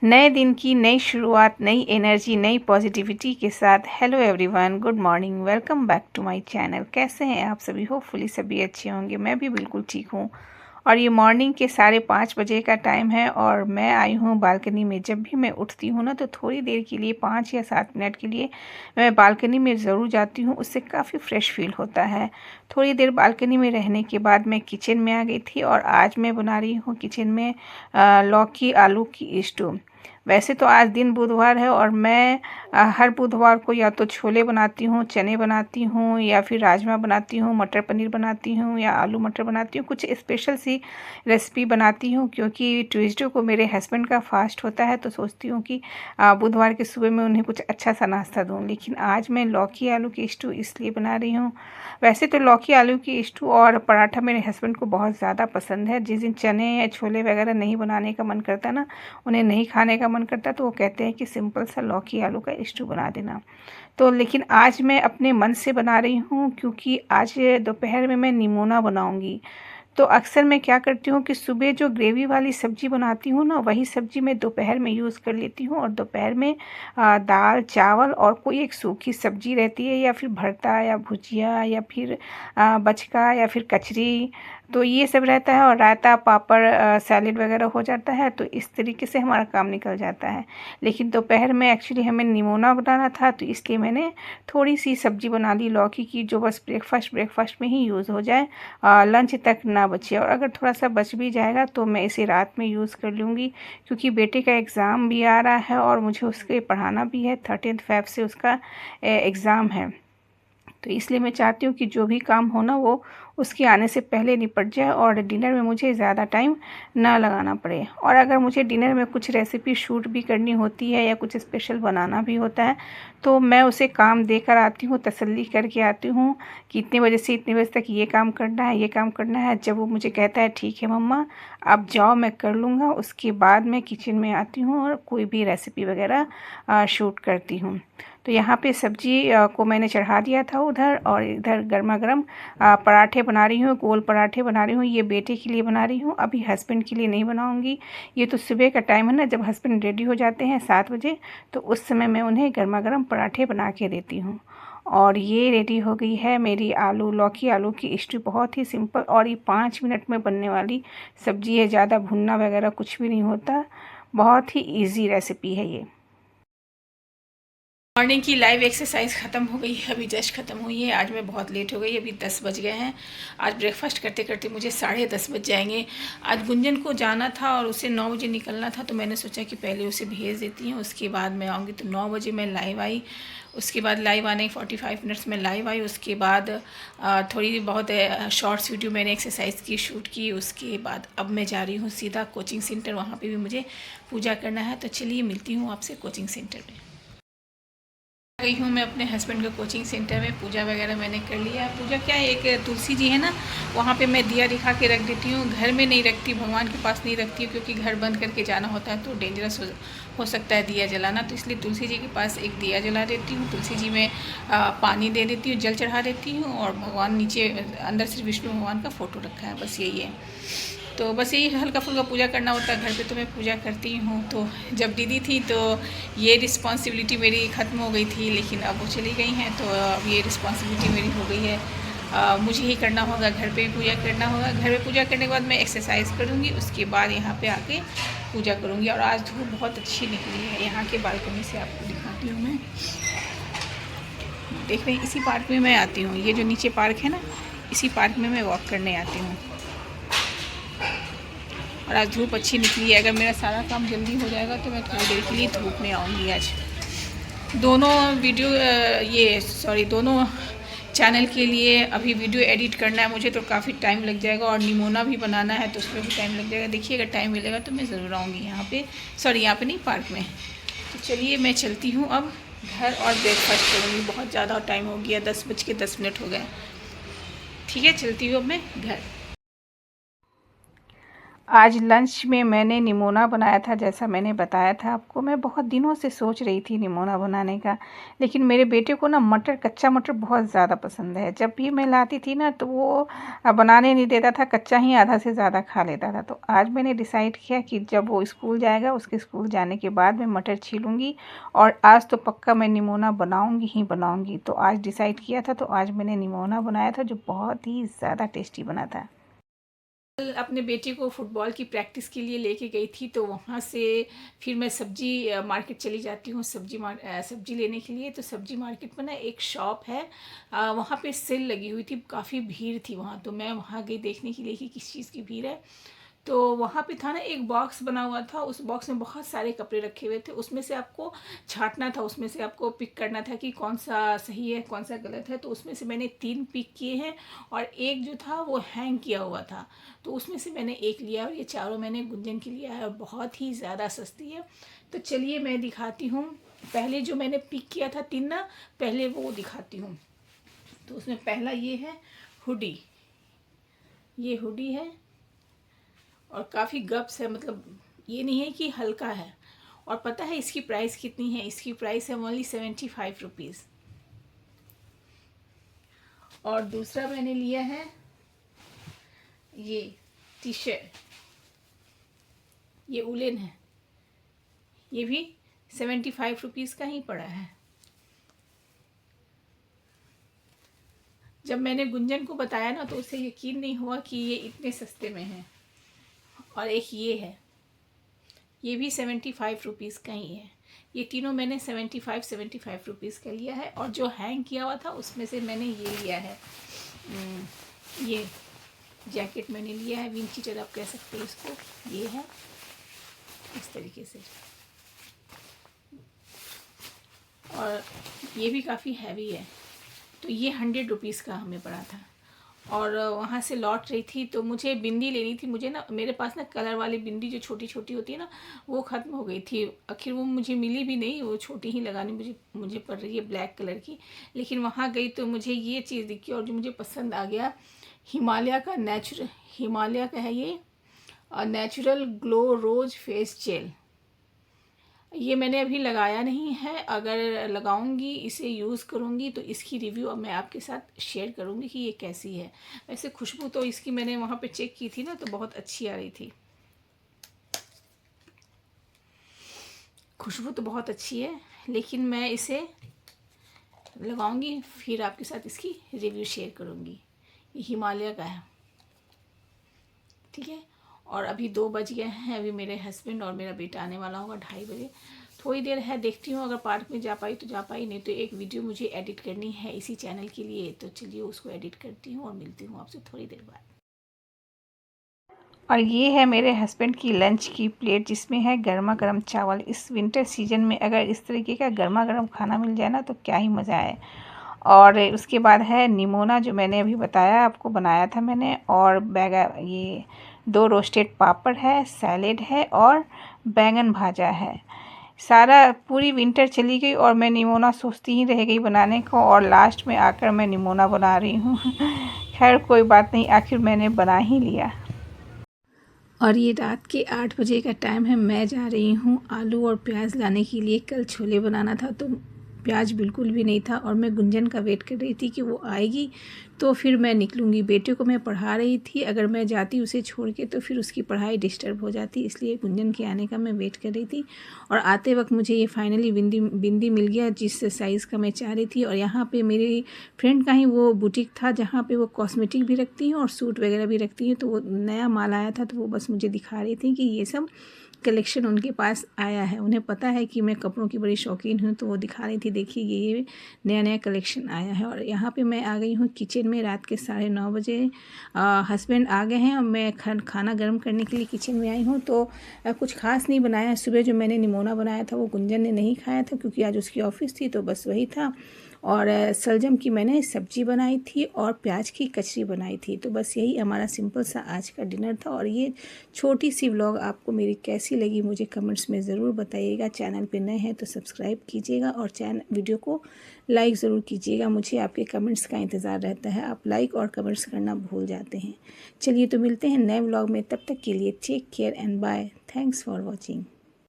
नए दिन की नई शुरुआत, नई एनर्जी, नई पॉजिटिविटी के साथ hello everyone, good morning, welcome back to my channel. कैसे हैं आप सभी? होपफुली सभी अच्छे होंगे। मैं भी बिल्कुल ठीक हूँ। और ये मॉर्निंग के 5:30 बजे का टाइम है और मैं आई हूँ बालकनी में। जब भी मैं उठती हूँ ना तो थोड़ी देर के लिए 5 या 7 मिनट के लिए मैं बालकनी में ज़रूर जाती हूँ। उससे काफ़ी फ्रेश फील होता है। थोड़ी देर बालकनी में रहने के बाद मैं किचन में आ गई थी और आज मैं बना रही हूँ किचन में लौकी आलू की स्टू। वैसे तो आज दिन बुधवार है और मैं हर बुधवार को या तो छोले बनाती हूँ, चने बनाती हूँ, या फिर राजमा बनाती हूँ, मटर पनीर बनाती हूँ, या आलू मटर बनाती हूँ। कुछ स्पेशल सी रेसिपी बनाती हूँ क्योंकि ट्यूसडे को मेरे हस्बैंड का फास्ट होता है, तो सोचती हूँ कि बुधवार के सुबह में उन्हें कुछ अच्छा सा नाश्ता दूँ। लेकिन आज मैं लौकी आलू की स्टू इसलिए बना रही हूँ। वैसे तो लौकी आलू की स्टू और पराठा मेरे हस्बैंड को बहुत ज़्यादा पसंद है। जिस दिन चने या छोले वगैरह नहीं बनाने का मन करता ना, उन्हें नहीं खाने का मन करता, तो वो कहते हैं कि सिंपल सा लौकी आलू का स्टू बना देना। तो लेकिन आज मैं अपने मन से बना रही हूँ क्योंकि आज दोपहर में मैं निमोना बनाऊँगी। तो अक्सर मैं क्या करती हूँ कि सुबह जो ग्रेवी वाली सब्ज़ी बनाती हूँ ना, वही सब्ज़ी मैं दोपहर में यूज़ कर लेती हूँ। और दोपहर में दाल चावल और कोई एक सूखी सब्ज़ी रहती है, या फिर भरता या भुजिया, या फिर बचका, या फिर कचरी, तो ये सब रहता है। और रायता पापड़ सैलेड वगैरह हो जाता है। तो इस तरीके से हमारा काम निकल जाता है। लेकिन दोपहर में एक्चुअली हमें निमोना बनाना था, तो इसलिए मैंने थोड़ी सी सब्ज़ी बना ली लौकी की, जो बस ब्रेकफास्ट में ही यूज़ हो जाए, लंच तक ना बचे। और अगर थोड़ा सा बच भी जाएगा तो मैं इसे रात में यूज़ कर लूँगी, क्योंकि बेटे का एग्ज़ाम भी आ रहा है और मुझे उसके पढ़ाना भी है। 13 फ़रवरी से उसका एग्ज़ाम है। तो इसलिए मैं चाहती हूँ कि जो भी काम हो ना, वो उसके आने से पहले निपट जाए और डिनर में मुझे ज़्यादा टाइम ना लगाना पड़े। और अगर मुझे डिनर में कुछ रेसिपी शूट भी करनी होती है या कुछ स्पेशल बनाना भी होता है, तो मैं उसे काम देकर आती हूँ, तसल्ली करके आती हूँ कि इतने बजे से इतने बजे तक ये काम करना है, ये काम करना है। जब वो मुझे कहता है ठीक है मम्मा आप जाओ मैं कर लूँगा, उसके बाद मैं किचन में आती हूँ और कोई भी रेसिपी वगैरह शूट करती हूँ। तो यहाँ पे सब्जी को मैंने चढ़ा दिया था उधर, और इधर गर्मा गर्म पराठे बना रही हूँ, गोल पराठे बना रही हूँ। ये बेटे के लिए बना रही हूँ, अभी हस्बैंड के लिए नहीं बनाऊँगी। ये तो सुबह का टाइम है ना, जब हस्बैंड रेडी हो जाते हैं 7 बजे, तो उस समय मैं उन्हें गर्मा गर्म पराठे बना के देती हूँ। और ये रेडी हो गई है मेरी लौकी आलू की स्टू। बहुत ही सिंपल और ये 5 मिनट में बनने वाली सब्जी है। ज़्यादा भुनना वगैरह कुछ भी नहीं होता, बहुत ही ईजी रेसिपी है ये। मॉर्निंग की लाइव एक्सरसाइज ख़त्म हो गई है, अभी जस्ट ख़त्म हुई है। आज मैं बहुत लेट हो गई, अभी 10 बज गए हैं। आज ब्रेकफास्ट करते करते मुझे 10:30 बज जाएंगे। आज गुंजन को जाना था और उसे 9 बजे निकलना था, तो मैंने सोचा कि पहले उसे भेज देती हूँ, उसके बाद मैं आऊँगी। तो 9 बजे मैं लाइव आई। उसके बाद लाइव आने 45 मिनट्स में लाइव आई। उसके बाद थोड़ी बहुत शॉर्ट्स वीडियो मैंने एक्सरसाइज की शूट की। उसके बाद अब मैं जा रही हूँ सीधा कोचिंग सेंटर, वहाँ पे भी मुझे पूजा करना है। तो चलिए मिलती हूँ आपसे कोचिंग सेंटर में। गई हूँ मैं अपने हस्बैंड के कोचिंग सेंटर में। पूजा वगैरह मैंने कर लिया। पूजा क्या है, एक तुलसी जी है ना, वहाँ पे मैं दिया दिखा के रख देती हूँ। घर में नहीं रखती, भगवान के पास नहीं रखती हूँ, क्योंकि घर बंद करके जाना होता है तो डेंजरस हो सकता है दिया जलाना। तो इसलिए तुलसी जी के पास एक दिया जला देती हूँ। तुलसी जी में पानी दे देती हूँ, जल चढ़ा देती हूँ, और भगवान नीचे अंदर से विष्णु भगवान का फ़ोटो रखा है, बस यही है। तो बस यही हल्का फुल्का पूजा करना होता है घर पे, तो मैं पूजा करती हूँ। तो जब दीदी थी तो ये रिस्पॉन्सिबिलिटी मेरी ख़त्म हो गई थी, लेकिन अब वो चली गई हैं, तो अब ये रिस्पॉन्सिबिलिटी मेरी हो गई है। मुझे ही करना होगा, घर पे भी पूजा करना होगा। घर में पूजा करने के बाद मैं एक्सरसाइज करूँगी, उसके बाद यहाँ पे आके पूजा करूँगी। और आज धूप बहुत अच्छी निकली है। यहाँ के बालकनी से आपको दिखाती हूँ मैं। देख रहे हैं, इसी पार्क में मैं आती हूँ। ये जो नीचे पार्क है ना, इसी पार्क में मैं वॉक करने आती हूँ। और आज धूप अच्छी निकली है। अगर मेरा सारा काम जल्दी हो जाएगा तो मैं थोड़ी देर के लिए धूप में आऊँगी आज। दोनों चैनल के लिए अभी वीडियो एडिट करना है मुझे, तो काफ़ी टाइम लग जाएगा। और निमोना भी बनाना है, तो उसमें भी टाइम लग जाएगा। देखिए, अगर टाइम मिलेगा तो मैं ज़रूर आऊँगी यहाँ पे। यहाँ पे नहीं, पार्क में। तो चलिए मैं चलती हूँ अब घर, और ब्रेकफास्ट करूँगी। बहुत ज़्यादा टाइम हो गया, 10:10 हो गए। ठीक है, चलती हूँ अब मैं घर। आज लंच में मैंने निमोना बनाया था, जैसा मैंने बताया था आपको। मैं बहुत दिनों से सोच रही थी निमोना बनाने का, लेकिन मेरे बेटे को ना मटर, कच्चा मटर बहुत ज़्यादा पसंद है। जब भी मैं लाती थी ना तो वो बनाने नहीं देता था, कच्चा ही आधा से ज़्यादा खा लेता था। तो आज मैंने डिसाइड किया कि जब वो स्कूल जाएगा, उसके स्कूल जाने के बाद मैं मटर छीलूँगी और आज तो पक्का मैं निमोना बनाऊँगी ही बनाऊँगी। तो आज डिसाइड किया था, तो आज मैंने निमोना बनाया था जो बहुत ही ज़्यादा टेस्टी बना था। कल अपने बेटे को फुटबॉल की प्रैक्टिस के लिए लेके गई थी, तो वहाँ से फिर मैं सब्जी मार्केट चली जाती हूँ सब्जी लेने के लिए। तो सब्जी मार्केट में ना एक शॉप है, वहाँ पे सेल लगी हुई थी, काफ़ी भीड़ थी वहाँ। तो मैं वहाँ गई देखने के लिए कि किस चीज़ की भीड़ है। तो वहाँ पे था ना एक बॉक्स बना हुआ था, उस बॉक्स में बहुत सारे कपड़े रखे हुए थे। उसमें से आपको छांटना था, उसमें से आपको पिक करना था कि कौन सा सही है कौन सा गलत है। तो उसमें से मैंने 3 पिक किए हैं और एक जो था वो हैंग किया हुआ था। तो उसमें से मैंने एक लिया और ये चारों मैंने गुंजन के लिया है और बहुत ही ज़्यादा सस्ती है। तो चलिए मैं दिखाती हूँ। पहले जो मैंने पिक किया था 3 ना, पहले वो दिखाती हूँ। तो उसमें पहला ये है हुडी, ये हुडी है और काफ़ी गप्स है, मतलब ये नहीं है कि हल्का है। और पता है इसकी प्राइस कितनी है? इसकी प्राइस है ओनली 75 रुपीज़। और दूसरा मैंने लिया है ये टी शर्ट, ये उलेन है, ये भी 75 रुपीज़ का ही पड़ा है। जब मैंने गुंजन को बताया ना तो उसे यकीन नहीं हुआ कि ये इतने सस्ते में है। और एक ये है, ये भी 75 रुपीज़ का ही है। ये तीनों मैंने 75 रुपीज़ का लिया है। और जो हैंग किया हुआ था उसमें से मैंने ये लिया है, ये जैकेट मैंने लिया है, विंड चीटर आप कह सकते हैं इसको। ये है इस तरीके से, और ये भी काफ़ी हैवी है। तो ये 100 रुपीज़ का हमें पड़ा था। और वहाँ से लौट रही थी तो मुझे बिंदी लेनी थी। मुझे ना, मेरे पास ना कलर वाली बिंदी जो छोटी छोटी होती है ना, वो ख़त्म हो गई थी। आखिर वो मुझे मिली भी नहीं, वो छोटी ही लगानी मुझे पड़ रही है ब्लैक कलर की। लेकिन वहाँ गई तो मुझे ये चीज़ दिखी और जो मुझे पसंद आ गया, हिमालय का है ये, नेचुरल ग्लो रोज फेस जेल। ये मैंने अभी लगाया नहीं है, अगर लगाऊंगी, इसे यूज़ करूंगी तो इसकी रिव्यू अब मैं आपके साथ शेयर करूंगी कि ये कैसी है। वैसे खुशबू तो इसकी मैंने वहाँ पे चेक की थी ना, तो बहुत अच्छी आ रही थी। खुशबू तो बहुत अच्छी है, लेकिन मैं इसे लगाऊंगी फिर आपके साथ इसकी रिव्यू शेयर करूंगी। ये हिमालय का है, ठीक है। और अभी 2 बज गए हैं, अभी मेरे हस्बैंड और मेरा बेटा आने वाला होगा 2:30 बजे। थोड़ी देर है, देखती हूँ अगर पार्क में जा पाई तो जा पाई, नहीं तो एक वीडियो मुझे एडिट करनी है इसी चैनल के लिए। तो चलिए उसको एडिट करती हूँ और मिलती हूँ आपसे थोड़ी देर बाद। और ये है मेरे हस्बैंड की लंच की प्लेट, जिसमें है गर्मा गर्म चावल। इस विंटर सीजन में अगर इस तरीके का गर्मा गर्म खाना मिल जाए ना तो क्या ही मज़ा है। और उसके बाद है निमोना, जो मैंने अभी बताया आपको, बनाया था मैंने। और ये 2 रोस्टेड पापड़ है, सैलेड है और बैंगन भाजा है। सारा पूरी विंटर चली गई और मैं निमोना सोचती ही रह गई बनाने को, और लास्ट में आकर मैं निमोना बना रही हूँ। खैर कोई बात नहीं, आखिर मैंने बना ही लिया। और ये रात के 8 बजे का टाइम है। मैं जा रही हूँ आलू और प्याज लाने के लिए। कल छोले बनाना था तो प्याज बिल्कुल भी नहीं था, और मैं गुंजन का वेट कर रही थी कि वो आएगी तो फिर मैं निकलूँगी। बेटे को मैं पढ़ा रही थी, अगर मैं जाती उसे छोड़ के तो फिर उसकी पढ़ाई डिस्टर्ब हो जाती, इसलिए गुंजन के आने का मैं वेट कर रही थी। और आते वक्त मुझे ये फाइनली बिंदी मिल गया जिस साइज़ का मैं चाह रही थी। और यहाँ पे मेरी फ्रेंड का ही वो बुटीक था जहाँ पे वो कॉस्मेटिक भी रखती हैं और सूट वगैरह भी रखती हैं। तो वो नया माल आया था, तो वो बस मुझे दिखा रही थी कि ये सब कलेक्शन उनके पास आया है। उन्हें पता है कि मैं कपड़ों की बड़ी शौकीन हूँ, तो वो दिखा रही थी, देखिए ये नया नया कलेक्शन आया है। और यहाँ पे मैं आ गई हूँ किचन में। रात के 9:30 बजे हस्बैंड आ गए हैं और मैं खाना गर्म करने के लिए किचन में आई हूँ। तो कुछ खास नहीं बनाया। सुबह जो मैंने निमोना बनाया था वो गुंजन ने नहीं खाया था, क्योंकि आज उसकी ऑफिस थी, तो बस वही था। और सलजम की मैंने सब्जी बनाई थी और प्याज की कचरी बनाई थी। तो बस यही हमारा सिंपल सा आज का डिनर था। और ये छोटी सी व्लॉग आपको मेरी कैसी लगी मुझे कमेंट्स में ज़रूर बताइएगा। चैनल पे नए हैं तो सब्सक्राइब कीजिएगा और वीडियो को लाइक ज़रूर कीजिएगा। मुझे आपके कमेंट्स का इंतज़ार रहता है, आप लाइक और कमेंट्स करना भूल जाते हैं। चलिए तो मिलते हैं नए व्लॉग में, तब तक के लिए take care and bye. Thanks for watching.